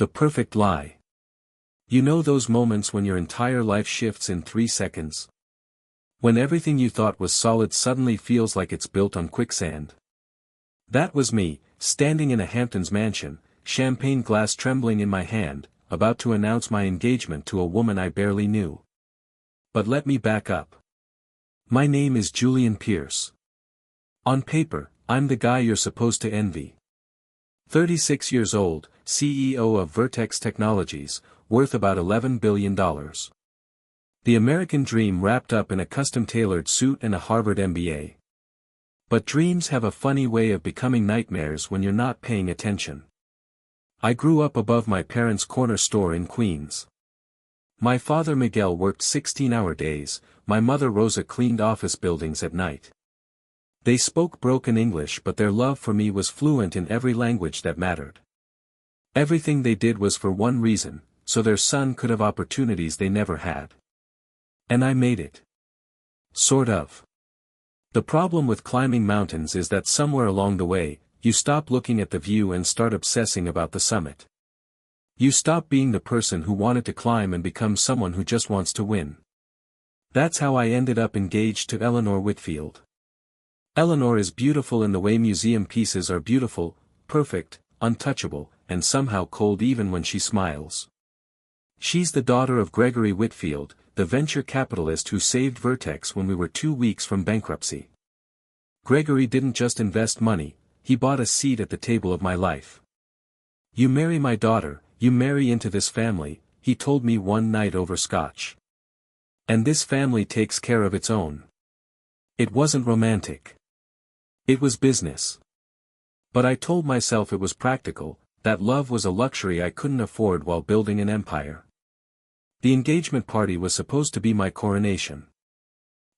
The perfect lie. You know those moments when your entire life shifts in 3 seconds? When everything you thought was solid suddenly feels like it's built on quicksand. That was me, standing in a Hamptons mansion, champagne glass trembling in my hand, about to announce my engagement to a woman I barely knew. But let me back up. My name is Julian Pierce. On paper, I'm the guy you're supposed to envy. 36 years old, CEO of Vertex Technologies, worth about $11 billion. The American dream wrapped up in a custom-tailored suit and a Harvard MBA. But dreams have a funny way of becoming nightmares when you're not paying attention. I grew up above my parents' corner store in Queens. My father Miguel worked 16-hour days, my mother Rosa cleaned office buildings at night. They spoke broken English, but their love for me was fluent in every language that mattered. Everything they did was for one reason, so their son could have opportunities they never had. And I made it. Sort of. The problem with climbing mountains is that somewhere along the way, you stop looking at the view and start obsessing about the summit. You stop being the person who wanted to climb and become someone who just wants to win. That's how I ended up engaged to Eleanor Whitfield. Eleanor is beautiful in the way museum pieces are beautiful, perfect, untouchable, and somehow cold even when she smiles. She's the daughter of Gregory Whitfield, the venture capitalist who saved Vertex when we were 2 weeks from bankruptcy. Gregory didn't just invest money, he bought a seat at the table of my life. "You marry my daughter, you marry into this family," he told me one night over scotch. "And this family takes care of its own." It wasn't romantic. It was business. But I told myself it was practical, that love was a luxury I couldn't afford while building an empire. The engagement party was supposed to be my coronation.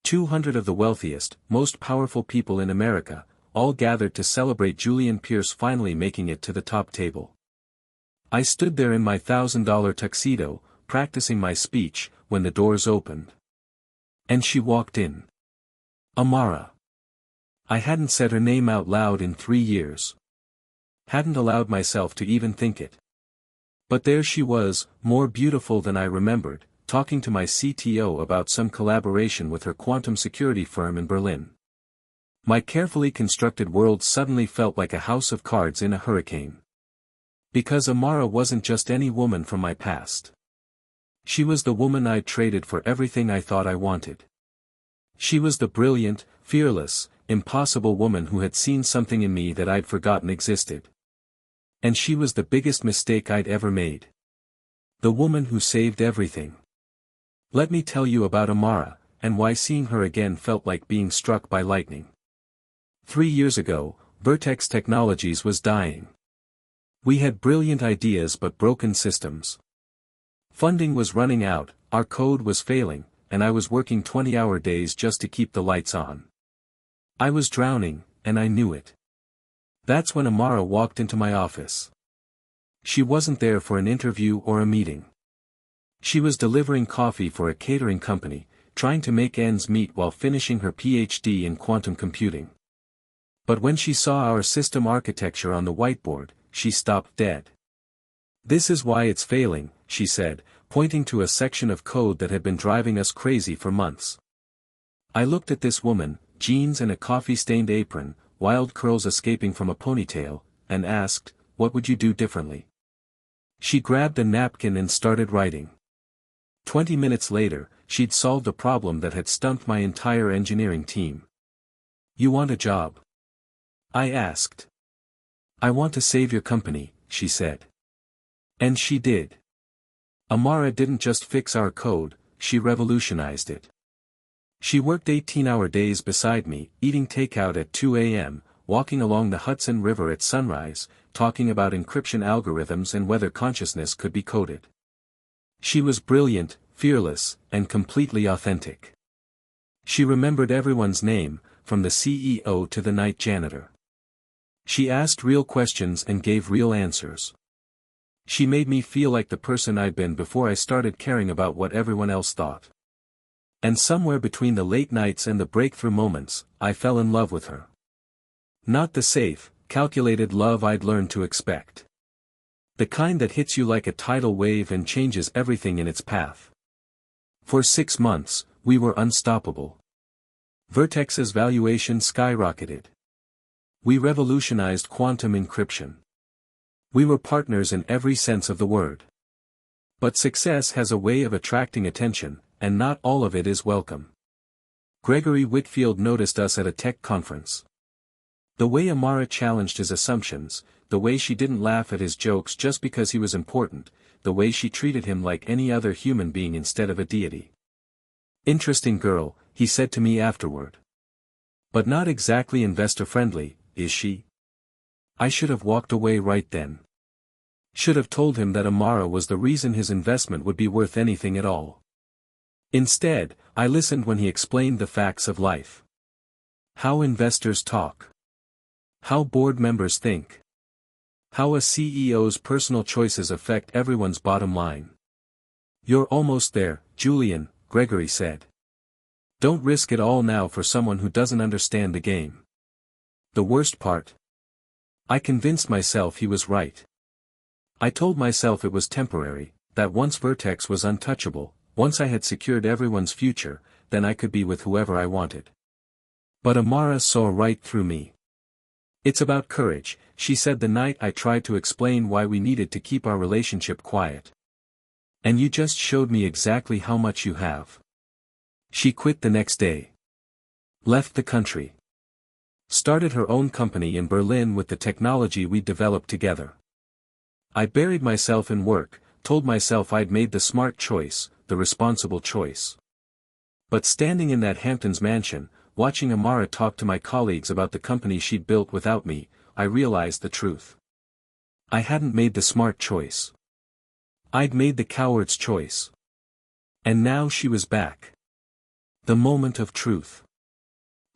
200 of the wealthiest, most powerful people in America, all gathered to celebrate Julian Pierce finally making it to the top table. I stood there in my $1,000 tuxedo, practicing my speech, when the doors opened. And she walked in. Amara. I hadn't said her name out loud in 3 years. Hadn't allowed myself to even think it. But there she was, more beautiful than I remembered, talking to my CTO about some collaboration with her quantum security firm in Berlin. My carefully constructed world suddenly felt like a house of cards in a hurricane. Because Amara wasn't just any woman from my past. She was the woman I'd traded for everything I thought I wanted. She was the brilliant, fearless, impossible woman who had seen something in me that I'd forgotten existed. And she was the biggest mistake I'd ever made. The woman who saved everything. Let me tell you about Amara, and why seeing her again felt like being struck by lightning. 3 years ago, Vertex Technologies was dying. We had brilliant ideas but broken systems. Funding was running out, our code was failing, and I was working 20-hour days just to keep the lights on. I was drowning, and I knew it. That's when Amara walked into my office. She wasn't there for an interview or a meeting. She was delivering coffee for a catering company, trying to make ends meet while finishing her PhD in quantum computing. But when she saw our system architecture on the whiteboard, she stopped dead. "This is why it's failing," she said, pointing to a section of code that had been driving us crazy for months. I looked at this woman, jeans and a coffee-stained apron, wild curls escaping from a ponytail, and asked, "What would you do differently?" She grabbed a napkin and started writing. 20 minutes later, she'd solved a problem that had stumped my entire engineering team. "You want a job?" I asked. "I want to save your company," she said. And she did. Amara didn't just fix our code, she revolutionized it. She worked 18-hour days beside me, eating takeout at 2 a.m., walking along the Hudson River at sunrise, talking about encryption algorithms and whether consciousness could be coded. She was brilliant, fearless, and completely authentic. She remembered everyone's name, from the CEO to the night janitor. She asked real questions and gave real answers. She made me feel like the person I'd been before I started caring about what everyone else thought. And somewhere between the late nights and the breakthrough moments, I fell in love with her. Not the safe, calculated love I'd learned to expect. The kind that hits you like a tidal wave and changes everything in its path. For 6 months, we were unstoppable. Vertex's valuation skyrocketed. We revolutionized quantum encryption. We were partners in every sense of the word. But success has a way of attracting attention, and not all of it is welcome. Gregory Whitfield noticed us at a tech conference. The way Amara challenged his assumptions, the way she didn't laugh at his jokes just because he was important, the way she treated him like any other human being instead of a deity. "Interesting girl," he said to me afterward. "But not exactly investor-friendly, is she?" I should have walked away right then. Should have told him that Amara was the reason his investment would be worth anything at all. Instead, I listened when he explained the facts of life. How investors talk. How board members think. How a CEO's personal choices affect everyone's bottom line. "You're almost there, Julian," Gregory said. "Don't risk it all now for someone who doesn't understand the game." The worst part? I convinced myself he was right. I told myself it was temporary, that once Vertex was untouchable, once I had secured everyone's future, then I could be with whoever I wanted. But Amara saw right through me. "It's about courage," she said the night I tried to explain why we needed to keep our relationship quiet. "And you just showed me exactly how much you have." She quit the next day. Left the country. Started her own company in Berlin with the technology we developed together. I buried myself in work, told myself I'd made the smart choice, the responsible choice. But standing in that Hamptons mansion, watching Amara talk to my colleagues about the company she'd built without me, I realized the truth. I hadn't made the smart choice. I'd made the coward's choice. And now she was back. The moment of truth.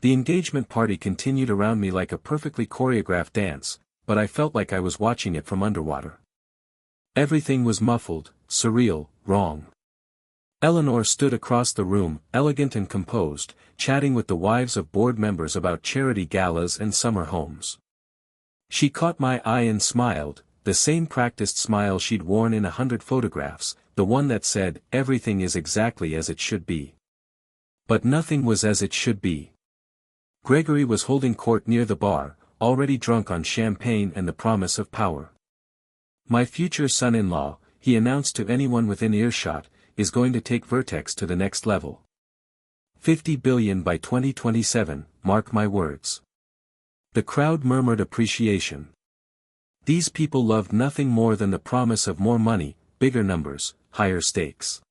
The engagement party continued around me like a perfectly choreographed dance, but I felt like I was watching it from underwater. Everything was muffled, surreal, wrong. Eleanor stood across the room, elegant and composed, chatting with the wives of board members about charity galas and summer homes. She caught my eye and smiled, the same practiced smile she'd worn in 100 photographs, the one that said, "Everything is exactly as it should be." But nothing was as it should be. Gregory was holding court near the bar, already drunk on champagne and the promise of power. "My future son-in-law," he announced to anyone within earshot, "is going to take Vertex to the next level. 50 billion by 2027, mark my words." The crowd murmured appreciation. These people loved nothing more than the promise of more money, bigger numbers, higher stakes.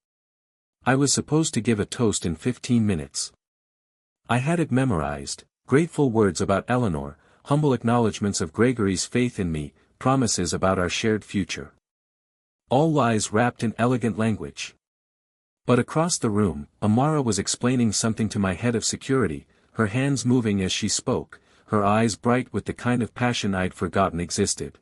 I was supposed to give a toast in 15 minutes. I had it memorized, grateful words about Eleanor, humble acknowledgments of Gregory's faith in me, promises about our shared future. All lies wrapped in elegant language. But across the room, Amara was explaining something to my head of security, her hands moving as she spoke, her eyes bright with the kind of passion I'd forgotten existed.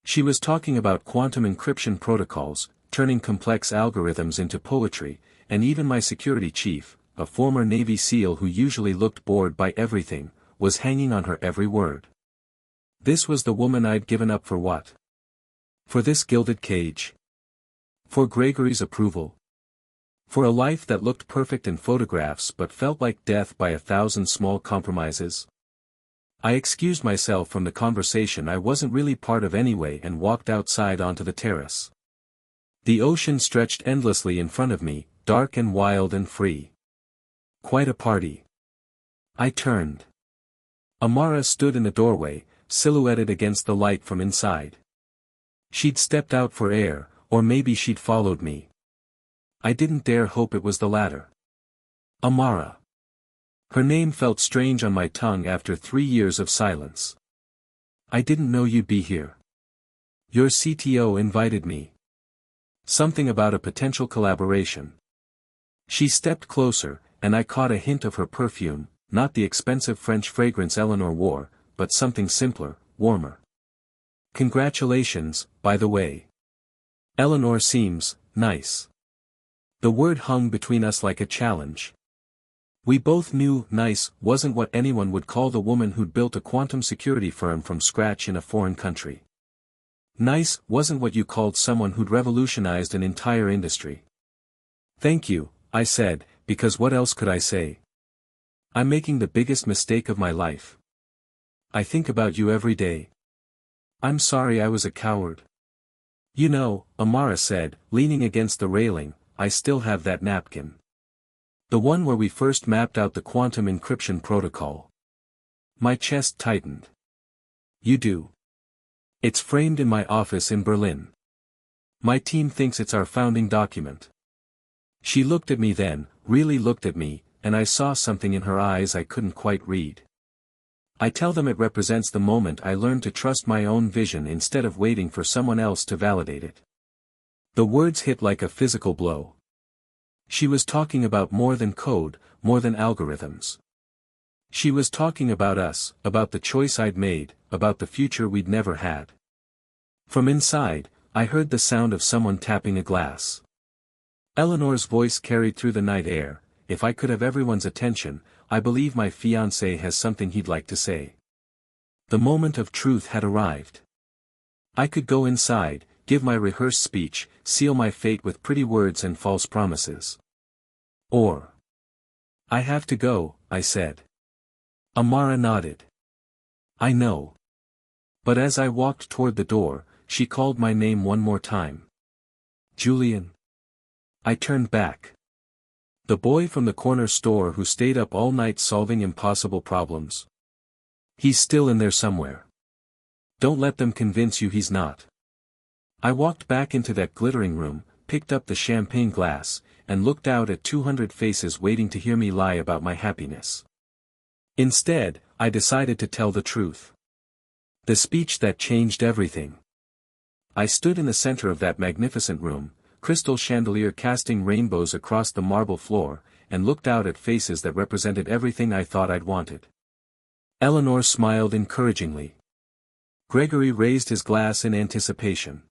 She was talking about quantum encryption protocols, turning complex algorithms into poetry, and even my security chief, a former Navy SEAL who usually looked bored by everything, was hanging on her every word. This was the woman I'd given up for what? For this gilded cage? For Gregory's approval? For a life that looked perfect in photographs but felt like death by 1,000 small compromises? I excused myself from the conversation I wasn't really part of anyway and walked outside onto the terrace. The ocean stretched endlessly in front of me, dark and wild and free. Quite a party. I turned. Amara stood in the doorway, silhouetted against the light from inside. She'd stepped out for air, or maybe she'd followed me. I didn't dare hope it was the latter. Amara. Her name felt strange on my tongue after 3 years of silence. "I didn't know you'd be here. Your CTO invited me." Something about a potential collaboration. She stepped closer, and I caught a hint of her perfume, not the expensive French fragrance Eleanor wore, but something simpler, warmer. "Congratulations, by the way. Eleanor seems nice." The word hung between us like a challenge. We both knew nice wasn't what anyone would call the woman who'd built a quantum security firm from scratch in a foreign country. Nice wasn't what you called someone who'd revolutionized an entire industry. Thank you, I said, because what else could I say? I'm making the biggest mistake of my life. I think about you every day. I'm sorry I was a coward. You know, Amara said, leaning against the railing, I still have that napkin. The one where we first mapped out the quantum encryption protocol. My chest tightened. You do. It's framed in my office in Berlin. My team thinks it's our founding document. She looked at me then, really looked at me, and I saw something in her eyes I couldn't quite read. I tell them it represents the moment I learned to trust my own vision instead of waiting for someone else to validate it. The words hit like a physical blow. She was talking about more than code, more than algorithms. She was talking about us, about the choice I'd made, about the future we'd never had. From inside, I heard the sound of someone tapping a glass. Eleanor's voice carried through the night air, if I could have everyone's attention, I believe my fiancé has something he'd like to say. The moment of truth had arrived. I could go inside, give my rehearsed speech, seal my fate with pretty words and false promises. Or. I have to go, I said. Amara nodded. I know. But as I walked toward the door, she called my name one more time. Julian. I turned back. The boy from the corner store who stayed up all night solving impossible problems. He's still in there somewhere. Don't let them convince you he's not. I walked back into that glittering room, picked up the champagne glass, and looked out at 200 faces waiting to hear me lie about my happiness. Instead, I decided to tell the truth. The speech that changed everything. I stood in the center of that magnificent room, crystal chandelier casting rainbows across the marble floor, and looked out at faces that represented everything I thought I'd wanted. Eleanor smiled encouragingly. Gregory raised his glass in anticipation.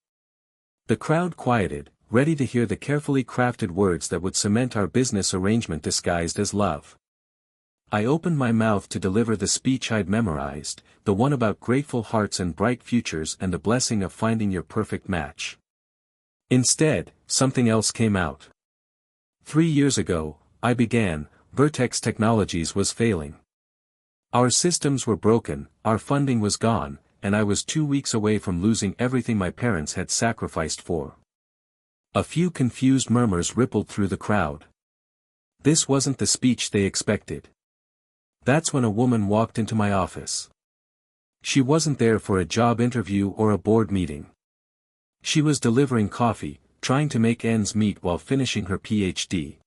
The crowd quieted, ready to hear the carefully crafted words that would cement our business arrangement disguised as love. I opened my mouth to deliver the speech I'd memorized, the one about grateful hearts and bright futures and the blessing of finding your perfect match. Instead, something else came out. 3 years ago, I began, Vertex Technologies was failing. Our systems were broken, our funding was gone, and I was 2 weeks away from losing everything my parents had sacrificed for. A few confused murmurs rippled through the crowd. This wasn't the speech they expected. That's when a woman walked into my office. She wasn't there for a job interview or a board meeting. She was delivering coffee, trying to make ends meet while finishing her PhD.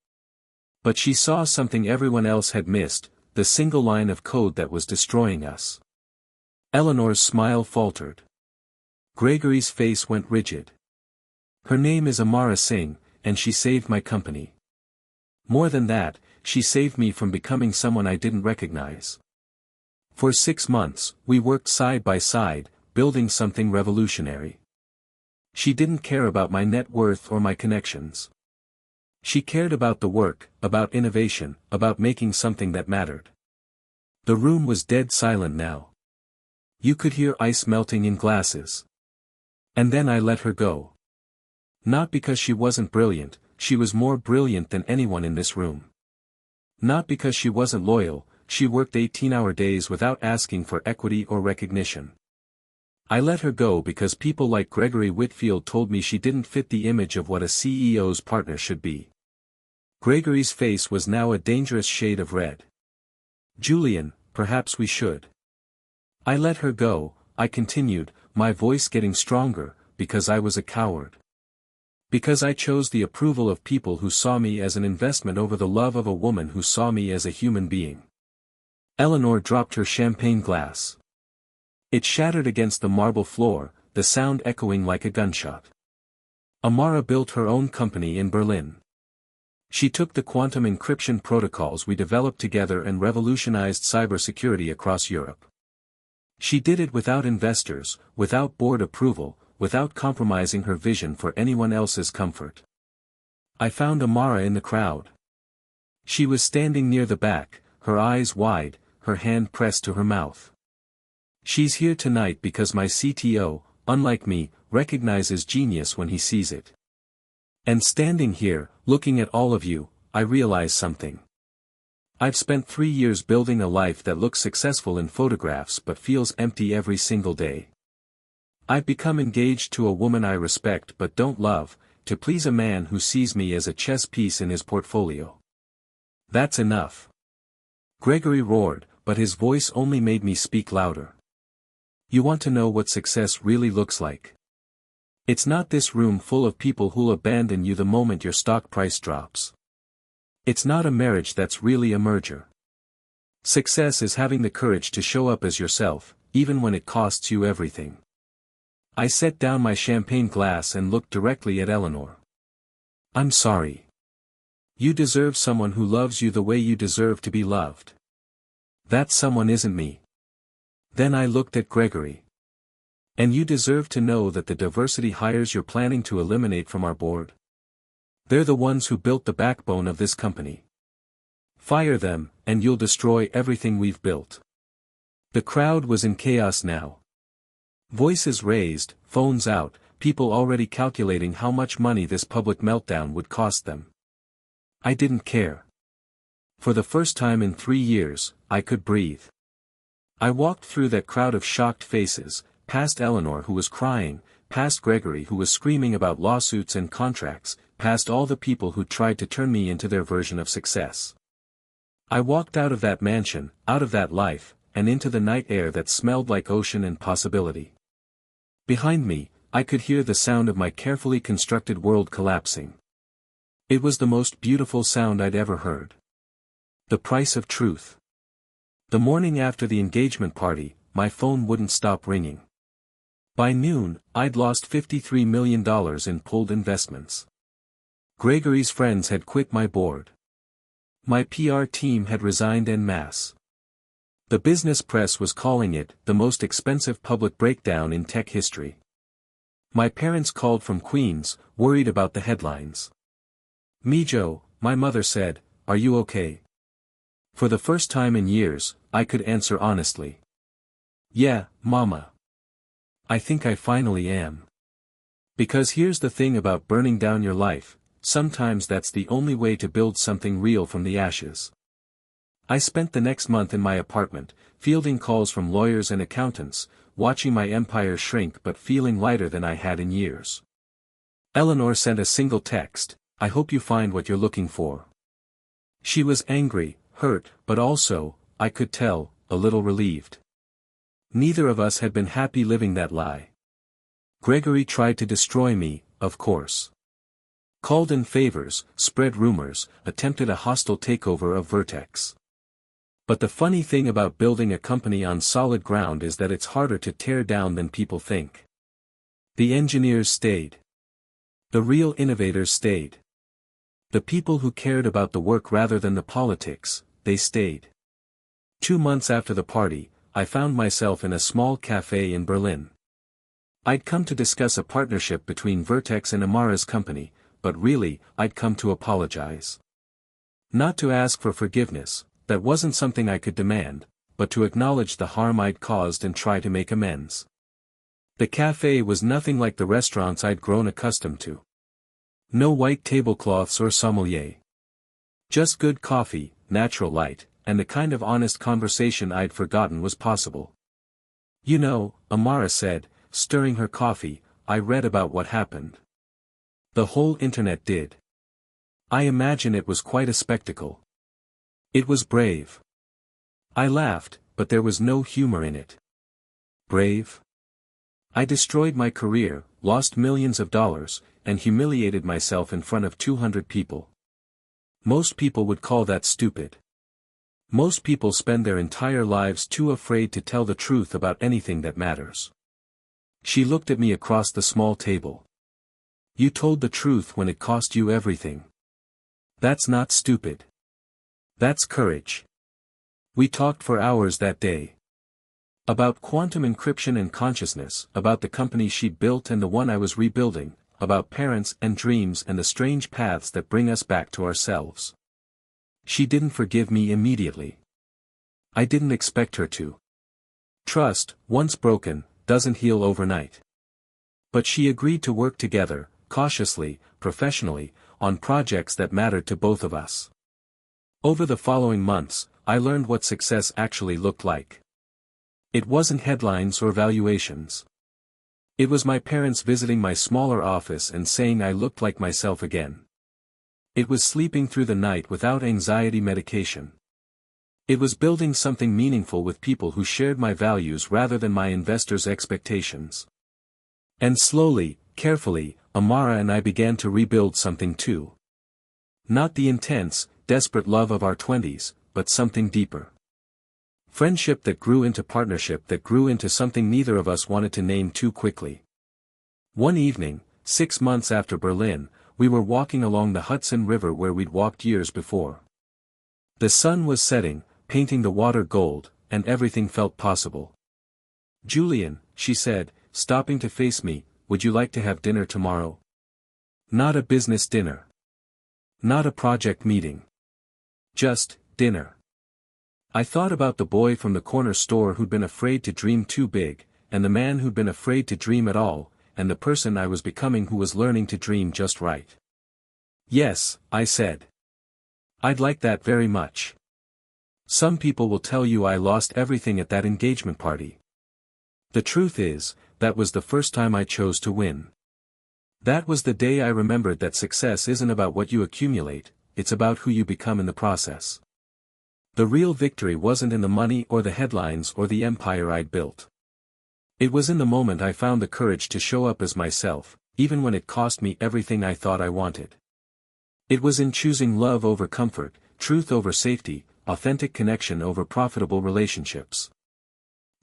But she saw something everyone else had missed, the single line of code that was destroying us. Eleanor's smile faltered. Gregory's face went rigid. Her name is Amara Singh, and she saved my company. More than that, she saved me from becoming someone I didn't recognize. For 6 months, we worked side by side, building something revolutionary. She didn't care about my net worth or my connections. She cared about the work, about innovation, about making something that mattered. The room was dead silent now. You could hear ice melting in glasses. And then I let her go. Not because she wasn't brilliant, she was more brilliant than anyone in this room. Not because she wasn't loyal, she worked 18-hour days without asking for equity or recognition. I let her go because people like Gregory Whitfield told me she didn't fit the image of what a CEO's partner should be. Gregory's face was now a dangerous shade of red. Julian, perhaps we should. I let her go, I continued, my voice getting stronger, because I was a coward. Because I chose the approval of people who saw me as an investment over the love of a woman who saw me as a human being. Eleanor dropped her champagne glass. It shattered against the marble floor, the sound echoing like a gunshot. Amara built her own company in Berlin. She took the quantum encryption protocols we developed together and revolutionized cybersecurity across Europe. She did it without investors, without board approval, without compromising her vision for anyone else's comfort. I found Amara in the crowd. She was standing near the back, her eyes wide, her hand pressed to her mouth. She's here tonight because my CTO, unlike me, recognizes genius when he sees it. And standing here, looking at all of you, I realize something. I've spent 3 years building a life that looks successful in photographs but feels empty every single day. I've become engaged to a woman I respect but don't love, to please a man who sees me as a chess piece in his portfolio. That's enough. Gregory roared, but his voice only made me speak louder. You want to know what success really looks like? It's not this room full of people who'll abandon you the moment your stock price drops. It's not a marriage that's really a merger. Success is having the courage to show up as yourself, even when it costs you everything. I set down my champagne glass and looked directly at Eleanor. I'm sorry. You deserve someone who loves you the way you deserve to be loved. That someone isn't me. Then I looked at Gregory. And you deserve to know that the diversity hires you're planning to eliminate from our board. They're the ones who built the backbone of this company. Fire them, and you'll destroy everything we've built. The crowd was in chaos now. Voices raised, phones out, people already calculating how much money this public meltdown would cost them. I didn't care. For the first time in 3 years, I could breathe. I walked through that crowd of shocked faces, past Eleanor who was crying, past Gregory who was screaming about lawsuits and contracts, past all the people who tried to turn me into their version of success. I walked out of that mansion, out of that life, and into the night air that smelled like ocean and possibility. Behind me, I could hear the sound of my carefully constructed world collapsing. It was the most beautiful sound I'd ever heard. The price of truth. The morning after the engagement party, my phone wouldn't stop ringing. By noon, I'd lost $53 million in pooled investments. Gregory's friends had quit my board. My PR team had resigned en masse. The business press was calling it the most expensive public breakdown in tech history. My parents called from Queens, worried about the headlines. Mijo, my mother said, "Are you okay?" For the first time in years, I could answer honestly. "Yeah, Mama. I think I finally am." Because here's the thing about burning down your life, sometimes that's the only way to build something real from the ashes. I spent the next month in my apartment, fielding calls from lawyers and accountants, watching my empire shrink but feeling lighter than I had in years. Eleanor sent a single text, "I hope you find what you're looking for." She was angry, hurt, but also, I could tell, a little relieved. Neither of us had been happy living that lie. Gregory tried to destroy me, of course. Called in favors, spread rumors, attempted a hostile takeover of Vertex. But the funny thing about building a company on solid ground is that it's harder to tear down than people think. The engineers stayed. The real innovators stayed. The people who cared about the work rather than the politics, they stayed. 2 months after the party, I found myself in a small cafe in Berlin. I'd come to discuss a partnership between Vertex and Amara's company, but really, I'd come to apologize. Not to ask for forgiveness, that wasn't something I could demand, but to acknowledge the harm I'd caused and try to make amends. The cafe was nothing like the restaurants I'd grown accustomed to. No white tablecloths or sommelier. Just good coffee, natural light, and the kind of honest conversation I'd forgotten was possible. "You know," Amara said, stirring her coffee, "I read about what happened. The whole internet did. I imagine it was quite a spectacle. It was brave." I laughed, but there was no humor in it. Brave? I destroyed my career, lost millions of dollars, and humiliated myself in front of 200 people. Most people would call that stupid. Most people spend their entire lives too afraid to tell the truth about anything that matters. She looked at me across the small table. "You told the truth when it cost you everything. That's not stupid. That's courage." We talked for hours that day. About quantum encryption and consciousness, about the company she'd built and the one I was rebuilding, about parents and dreams and the strange paths that bring us back to ourselves. She didn't forgive me immediately. I didn't expect her to. Trust, once broken, doesn't heal overnight. But she agreed to work together, cautiously, professionally, on projects that mattered to both of us. Over the following months, I learned what success actually looked like. It wasn't headlines or valuations. It was my parents visiting my smaller office and saying I looked like myself again. It was sleeping through the night without anxiety medication. It was building something meaningful with people who shared my values rather than my investors' expectations. And slowly, carefully, Amara and I began to rebuild something too. Not the intense, desperate love of our 20s, but something deeper. Friendship that grew into partnership that grew into something neither of us wanted to name too quickly. One evening, 6 months after Berlin, we were walking along the Hudson River where we'd walked years before. The sun was setting, painting the water gold, and everything felt possible. "Julian," she said, stopping to face me, "would you like to have dinner tomorrow? Not a business dinner. Not a project meeting. Just, dinner." I thought about the boy from the corner store who'd been afraid to dream too big, and the man who'd been afraid to dream at all, and the person I was becoming who was learning to dream just right. "Yes," I said. "I'd like that very much. Some people will tell you I lost everything at that engagement party. The truth is, that was the first time I chose to win. That was the day I remembered that success isn't about what you accumulate, it's about who you become in the process. The real victory wasn't in the money or the headlines or the empire I'd built. It was in the moment I found the courage to show up as myself, even when it cost me everything I thought I wanted. It was in choosing love over comfort, truth over safety, authentic connection over profitable relationships.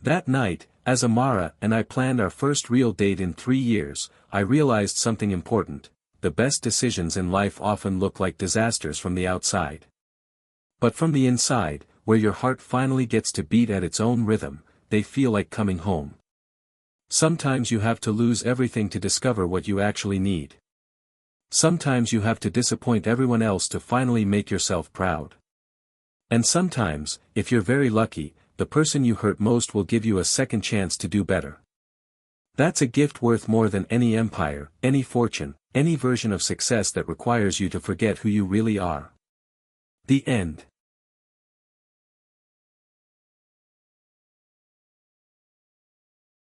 That night, as Amara and I planned our first real date in 3 years, I realized something important: the best decisions in life often look like disasters from the outside. But from the inside, where your heart finally gets to beat at its own rhythm, they feel like coming home. Sometimes you have to lose everything to discover what you actually need. Sometimes you have to disappoint everyone else to finally make yourself proud. And sometimes, if you're very lucky, the person you hurt most will give you a second chance to do better. That's a gift worth more than any empire, any fortune, any version of success that requires you to forget who you really are. The end.